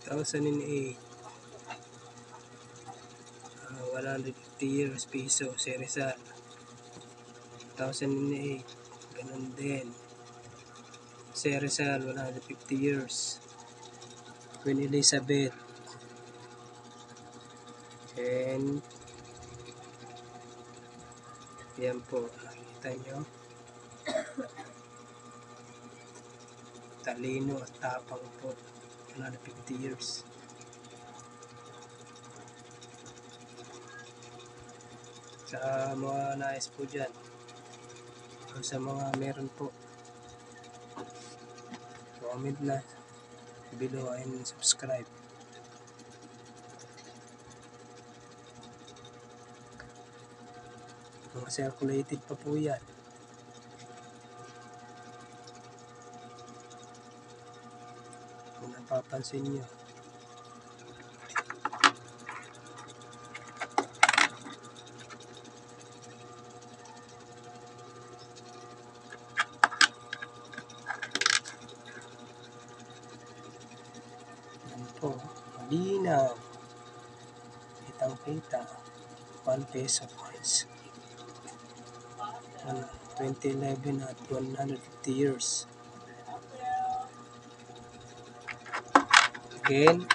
2008. 150 years piso, si Rizal. 2008. Ganun din. Si Rizal, 150 years. Queen Elizabeth. And yan po, nakita nyo. Talino at tapang po. 150 years. Sa mga nais po dyan, o sa mga meron po, comment na below and subscribe. Mga circulated pa po yan. Kung napapansin nyo. Yan po, malinaw. Kitang kita. 1 peso coins. 2011 at 150 years. Again,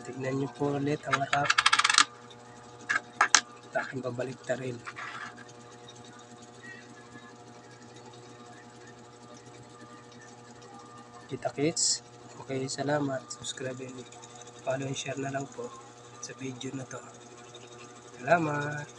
tignan nyo po ulit ang harap. Aking babalik ta rin. Kita kits. Okay, salamat. Subscribe and follow and share na lang po sa video na to. Salamat.